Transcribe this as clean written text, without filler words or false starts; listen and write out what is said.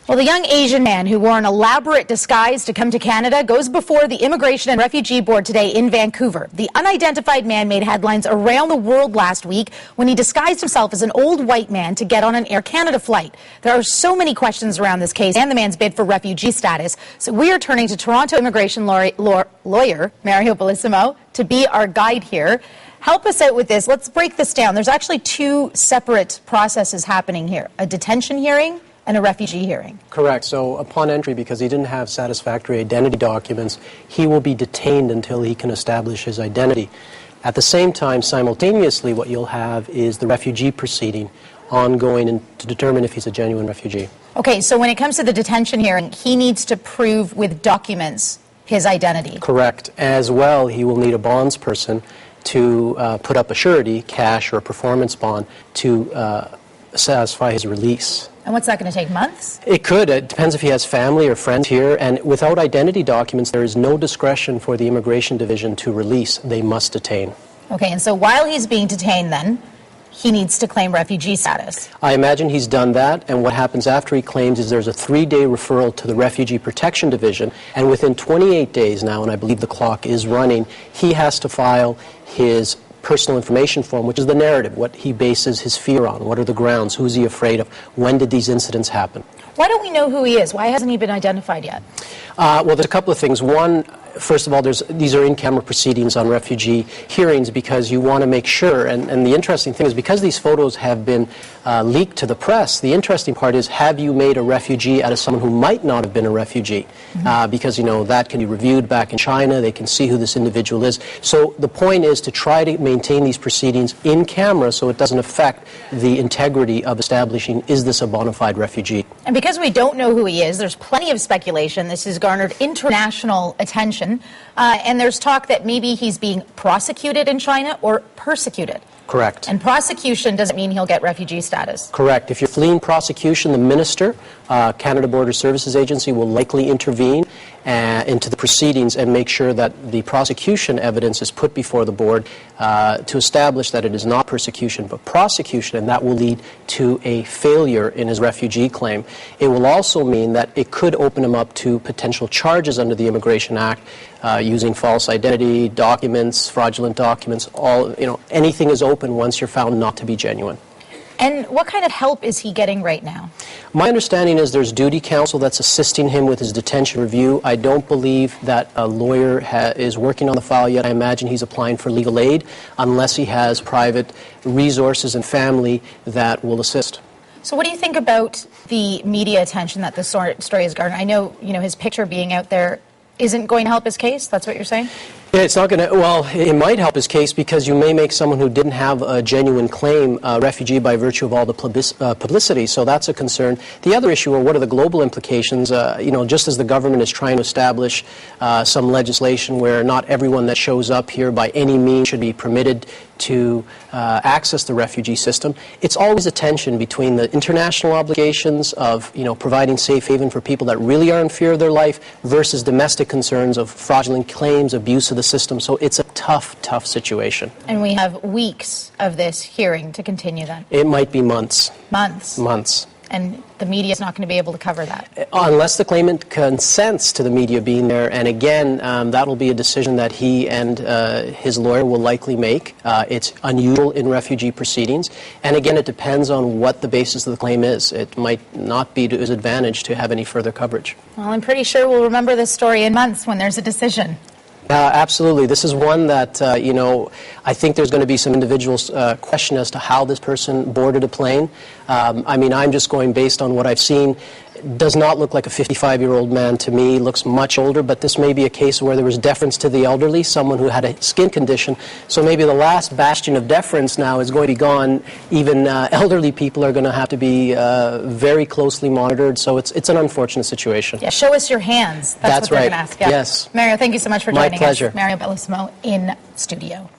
Well, the young Asian man who wore an elaborate disguise to come to Canada goes before the Immigration and Refugee Board today in Vancouver. The unidentified man made headlines around the world last week when he disguised himself as an old white man to get on an Air Canada flight. There are so many questions around this case and the man's bid for refugee status. So we are turning to Toronto immigration lawyer Mario Bellissimo to be our guide here. Help us out with this. Let's break this down. There's actually two separate processes happening here, a detention hearing and a refugee hearing. Correct. So upon entry, because he didn't have satisfactory identity documents, he will be detained until he can establish his identity. At the same time, simultaneously, what you'll have is the refugee proceeding ongoing to determine if he's a genuine refugee. Okay, so when it comes to the detention hearing, he needs to prove with documents his identity. Correct. As well, he will need a bondsperson to put up a surety, cash or a performance bond, to satisfy his release. And what's that going to take, months? It could. It depends if he has family or friends here. And without identity documents, there is no discretion for the Immigration Division to release. They must detain. Okay, and so while he's being detained then, he needs to claim refugee status. I imagine he's done that, and what happens after he claims is there's a 3-day referral to the Refugee Protection Division, and within 28 days now, and I believe the clock is running, he has to file his personal information form, which is the narrative, what he bases his fear on, what are the grounds, who's he afraid of, when did these incidents happen. Why don't we know who he is? Why hasn't he been identified yet? Well, there's a couple of things. One, first of all, these are in-camera proceedings on refugee hearings because you want to make sure, and the interesting thing is because these photos have been leaked to the press, the interesting part is, have you made a refugee out of someone who might not have been a refugee? Because, you know, that can be reviewed back in China, they can see who this individual is. So the point is to try to maintain these proceedings in camera so it doesn't affect the integrity of establishing, is this a bona fide refugee? And because we don't know who he is, there's plenty of speculation. This has garnered international attention. And there's talk that maybe he's being prosecuted in China or persecuted. Correct. And prosecution doesn't mean he'll get refugee status. Correct. If you're fleeing prosecution, the minister, Canada Border Services Agency, will likely intervene into the proceedings and make sure that the prosecution evidence is put before the board to establish that it is not persecution but prosecution, and that will lead to a failure in his refugee claim. It will also mean that it could open him up to potential charges under the Immigration Act using false identity, documents, fraudulent documents, anything is open once you're found not to be genuine. And what kind of help is he getting right now? My understanding is there's duty counsel that's assisting him with his detention review. I don't believe that a lawyer is working on the file yet. I imagine he's applying for legal aid unless he has private resources and family that will assist. So what do you think about the media attention that this story has garnered? I know, his picture being out there isn't going to help his case. That's what you're saying? Yeah, it's not going to, well, it might help his case because you may make someone who didn't have a genuine claim a refugee by virtue of all the publicity, so that's a concern. The other issue are what are the global implications, just as the government is trying to establish some legislation where not everyone that shows up here by any means should be permitted to access the refugee system. It's always a tension between the international obligations of, providing safe haven for people that really are in fear of their life versus domestic concerns of fraudulent claims, abuse of the system. So it's a tough situation. And we have weeks of this hearing to continue then? It might be months. Months? Months. And the media is not going to be able to cover that? Unless the claimant consents to the media being there. And again, that will be a decision that he and his lawyer will likely make. It's unusual in refugee proceedings. And again, it depends on what the basis of the claim is. It might not be to his advantage to have any further coverage. Well, I'm pretty sure we'll remember this story in months when there's a decision. Absolutely. This is one that, I think there's going to be some individuals question as to how this person boarded a plane. I'm just going based on what I've seen. Does not look like a 55-year-old man to me, looks much older, but this may be a case where there was deference to the elderly, someone who had a skin condition. So maybe the last bastion of deference now is going to be gone. Even elderly people are going to have to be very closely monitored, so it's an unfortunate situation. Yeah, show us your hands. That's what they're going to ask. Yeah. Yes. Mario, thank you so much for joining us. My pleasure. Mario Bellissimo in studio.